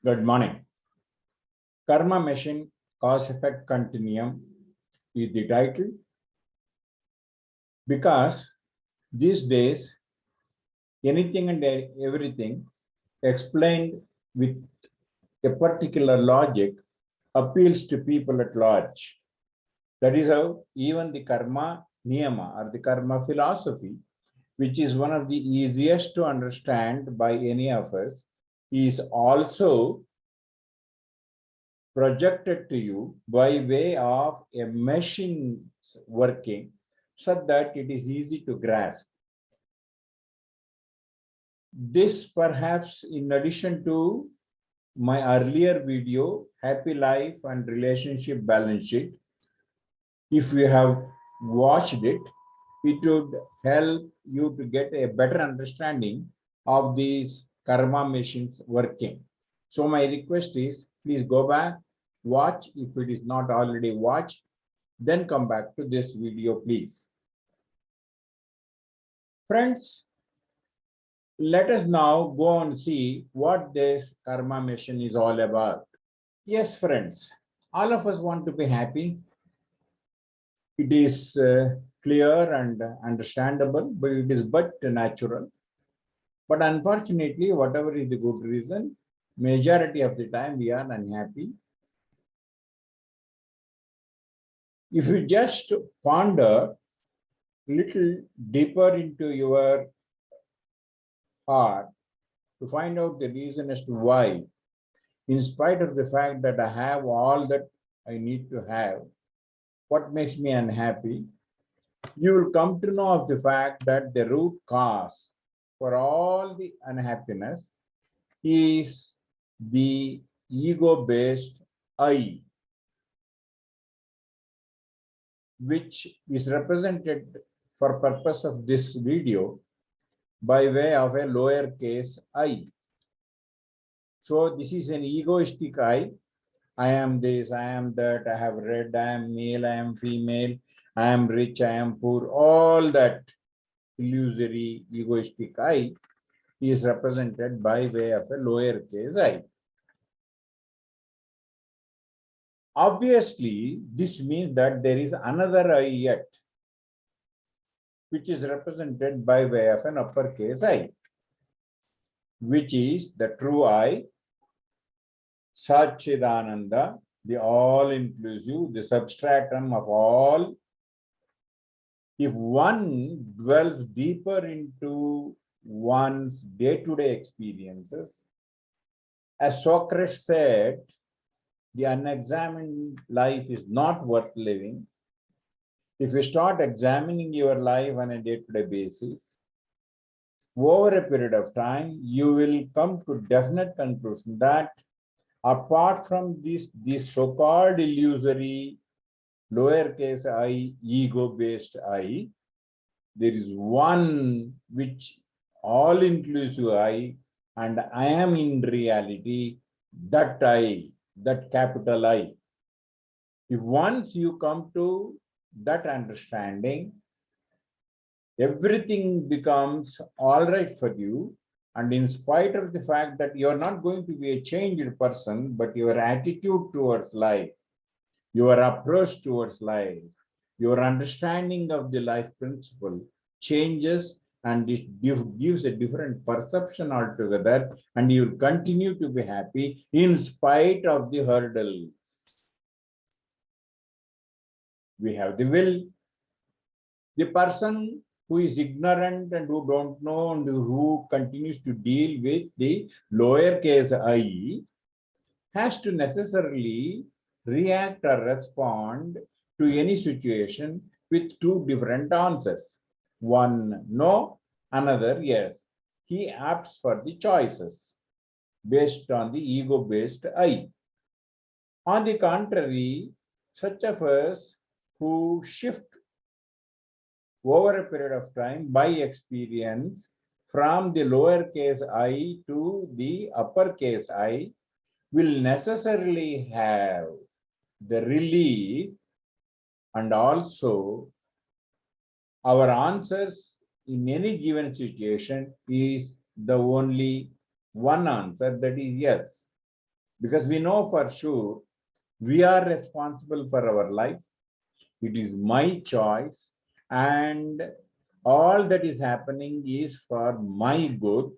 Good morning. Karma Machine Cause Effect Continuum is the title because these days anything and everything explained with a particular logic appeals to people at large. That is how even the Karma Niyama or the Karma philosophy, which is one of the easiest to understand by any of us, is also projected to you by way of a machine working so that it is easy to grasp. This perhaps in addition to my earlier video, Happy Life and Relationship Balance Sheet, if you have watched it, it would help you to get a better understanding of these karma machines working. So my request is, please go back, watch if it is not already watched, then come back to this video, please. Friends, let us now go and see what this karma machine is all about. Yes, friends, all of us want to be happy. It is clear and understandable, but it is but natural. But unfortunately, whatever is the good reason, majority of the time we are unhappy. If you just ponder little deeper into your heart to find out the reason as to why, in spite of the fact that I have all that I need to have, what makes me unhappy, you will come to know of the fact that the root cause for all the unhappiness is the ego-based I, which is represented for purpose of this video by way of a lowercase I. So this is an egoistic I. I am this, I am that, I have read, I am male, I am female, I am rich, I am poor. All that illusory egoistic I is represented by way of a lowercase I. Obviously, this means that there is another I yet, which is represented by way of an uppercase I, which is the true I, Satchidananda, the all-inclusive, the substratum of all. If one dwells deeper into one's day-to-day experiences, as Socrates said, the unexamined life is not worth living. If you start examining your life on a day-to-day basis, over a period of time, you will come to definite conclusion that apart from this so-called illusory lowercase I, ego-based I, there is one which all-inclusive I, and I am in reality that I, that capital I. If once you come to that understanding, everything becomes all right for you. And in spite of the fact that you're not going to be a changed person, but your attitude towards life, your approach towards life, your understanding of the life principle changes, and it gives a different perception altogether, and you will continue to be happy in spite of the hurdles. We have the will. The person who is ignorant and who don't know and who continues to deal with the lowercase I has to necessarily react or respond to any situation with two different answers. One, no, another, yes. He opts for the choices based on the ego-based I. On the contrary, such of us who shift over a period of time by experience from the lowercase I to the uppercase I will necessarily have the relief, and also our answers in any given situation is the only one answer, that is yes. Because we know for sure we are responsible for our life. It is my choice, and all that is happening is for my good.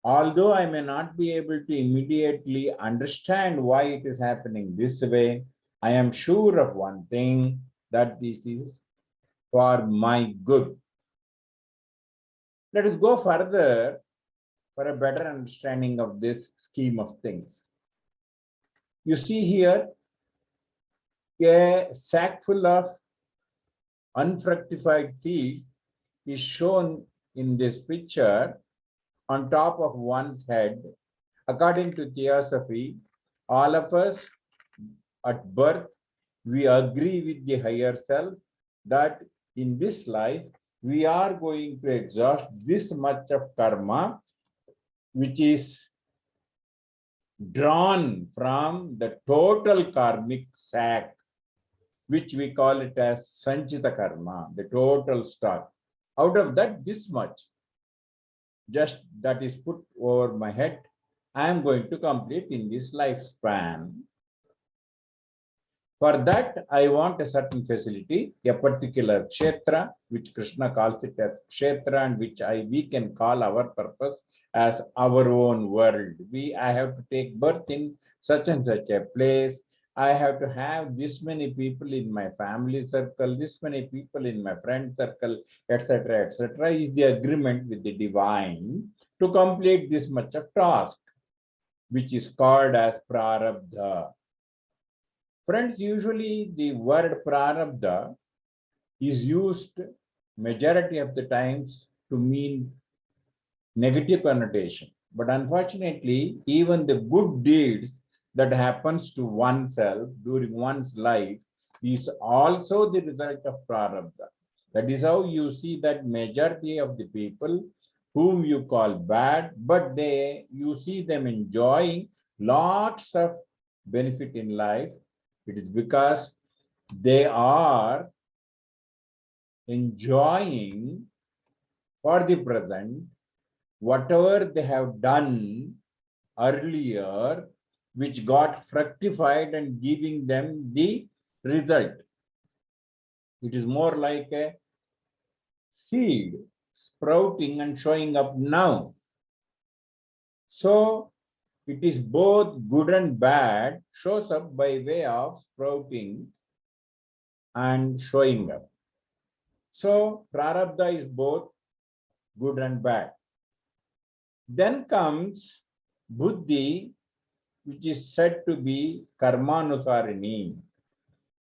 Although I may not be able to immediately understand why it is happening this way, I am sure of one thing, that this is for my good. Let us go further for a better understanding of this scheme of things. You see here a sack full of unfructified seeds is shown in this picture on top of one's head. According to theosophy, all of us at birth, we agree with the higher self that in this life, we are going to exhaust this much of karma, which is drawn from the total karmic sack, which we call it as sanchita karma, the total stock. Out of that, this much, just that is put over my head, I am going to complete in this lifespan. For that, I want a certain facility, a particular kshetra, which Krishna calls it as kshetra, and which we can call our purpose as our own world. I have to take birth in such and such a place. I have to have this many people in my family circle, this many people in my friend circle, etc., etc., is the agreement with the divine to complete this much of task, which is called as prarabdha. Friends, usually the word prarabdha is used majority of the times to mean negative connotation. But unfortunately, even the good deeds that happens to oneself during one's life is also the result of prarabdha. That is how you see that majority of the people whom you call bad, but you see them enjoying lots of benefit in life. It is because they are enjoying for the present whatever they have done earlier, which got fructified and giving them the result. It is more like a seed sprouting and showing up now. So it is both good and bad, shows up by way of sprouting and showing up. So prarabdha is both good and bad. Then comes buddhi, which is said to be karmanusarini.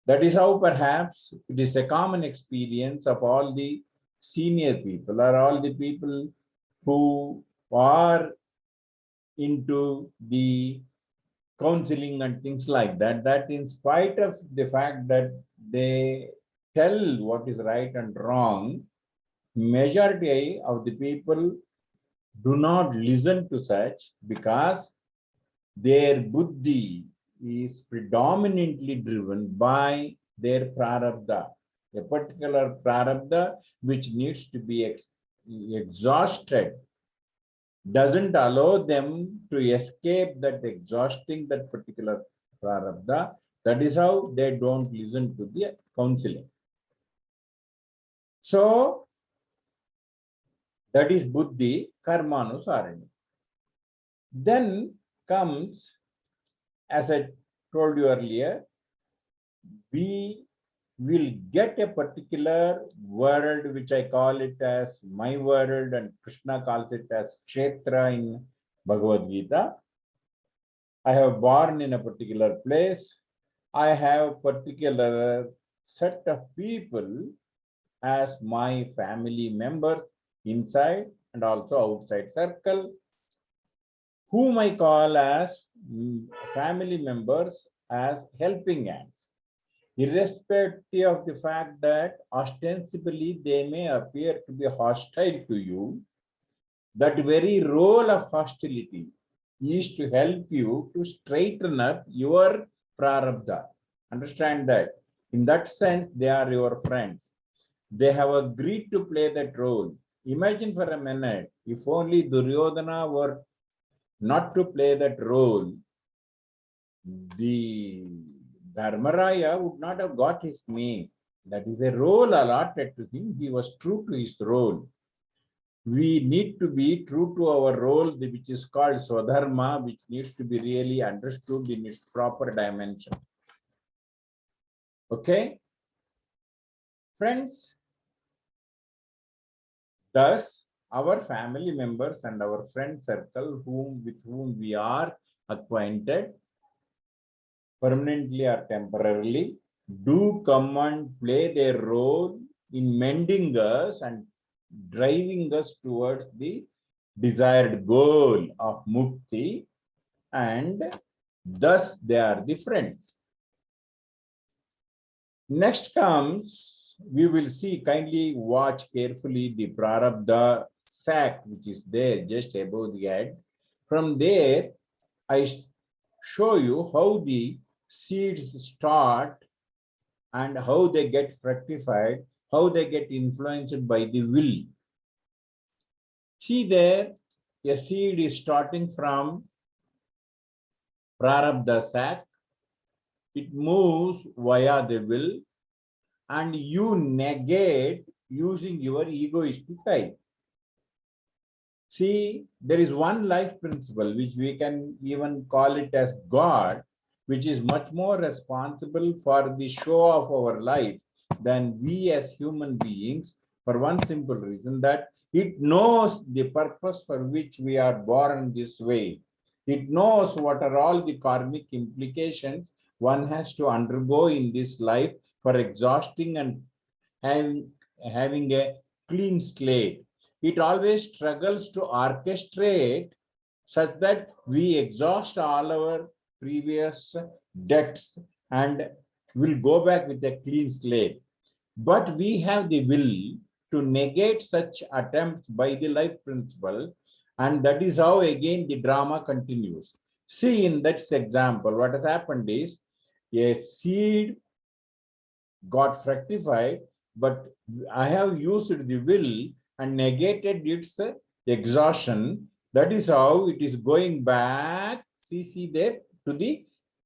That is how perhaps it is a common experience of all the senior people or all the people who are into the counseling and things like that, that in spite of the fact that they tell what is right and wrong, majority of the people do not listen to such because their buddhi is predominantly driven by their prarabdha, a particular prarabdha which needs to be exhausted, doesn't allow them to escape that exhausting that particular prarabdha. That is how they don't listen to the counseling. So that is buddhi karmanusarani. Then comes, as I told you earlier, we will get a particular world, which I call it as my world, and Krishna calls it as kshetra in Bhagavad Gita. I have born in a particular place. I have particular set of people as my family members inside and also outside circle, whom I call as family members as helping hands, irrespective of the fact that ostensibly they may appear to be hostile to you. That very role of hostility is to help you to straighten up your prarabdha. Understand that. In that sense, they are your friends. They have agreed to play that role. Imagine for a minute, if only Duryodhana were not to play that role, the Dharmaraya would not have got his name. That is a role allotted to him. He was true to his role. We need to be true to our role, which is called Swadharma, which needs to be really understood in its proper dimension. Okay? Friends, thus, our family members and our friend circle with whom we are acquainted, permanently or temporarily, do come and play their role in mending us and driving us towards the desired goal of mukti, and thus they are the friends. Next comes, we will see, kindly watch carefully the prarabdha sac which is there just above the head. From there, I show you how the seeds start and how they get fructified, how they get influenced by the will. See there, a seed is starting from prarabdha sac. It moves via the will, and you negate using your egoistic type. See, there is one life principle which we can even call it as God, which is much more responsible for the show of our life than we as human beings, for one simple reason that it knows the purpose for which we are born this way. It knows what are all the karmic implications one has to undergo in this life for exhausting and having a clean slate. It always struggles to orchestrate such that we exhaust all our previous debts and will go back with a clean slate. But we have the will to negate such attempts by the life principle, and that is how again the drama continues. See, in that example, what has happened is a seed got fructified, but I have used the will and negated its exhaustion. That is how it is going back, see there, to the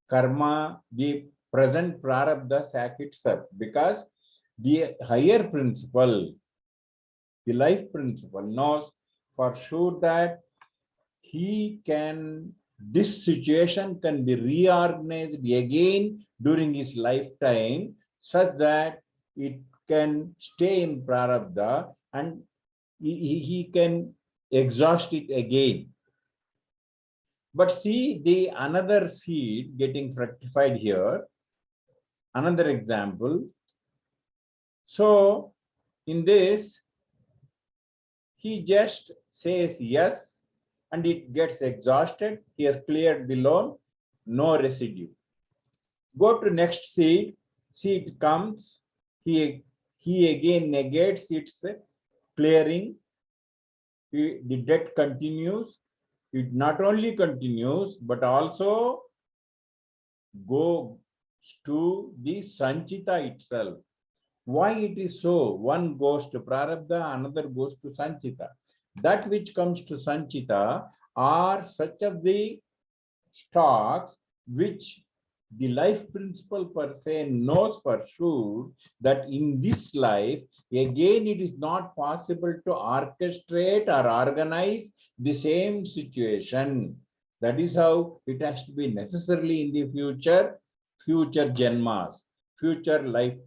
karma, the present prarabdha sac itself, because the higher principle, the life principle, knows for sure that this situation can be reorganized again during his lifetime such that it can stay in prarabdha and he can exhaust it again. But see the another seed getting fructified here, another example. So in this, he just says yes and it gets exhausted. He has cleared the loan, no residue. Go to next seed, seed comes, he again negates its clearing. The debt continues. It not only continues, but also goes to the sanchita itself. Why it is so? One goes to prarabdha, another goes to sanchita. That which comes to sanchita are such of the stocks which the life principle per se knows for sure that in this life, again, it is not possible to orchestrate or organize the same situation. That is how it has to be necessarily in the future janmas, future lives.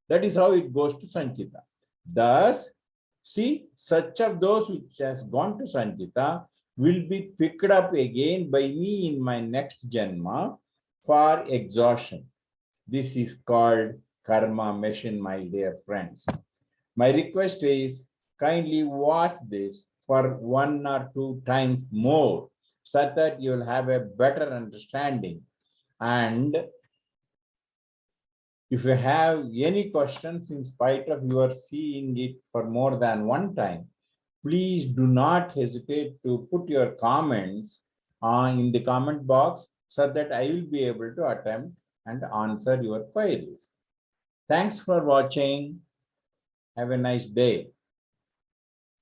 That is how it goes to sanchita. Thus, see, such of those which has gone to sanchita will be picked up again by me in my next janma for exhaustion. This is called karma machine, my dear friends. My request is kindly watch this for 1 or 2 times more so that you will have a better understanding. And if you have any questions in spite of your seeing it for more than 1 time, please do not hesitate to put your comments in the comment box so that I will be able to attempt and answer your queries. Thanks for watching. Have a nice day.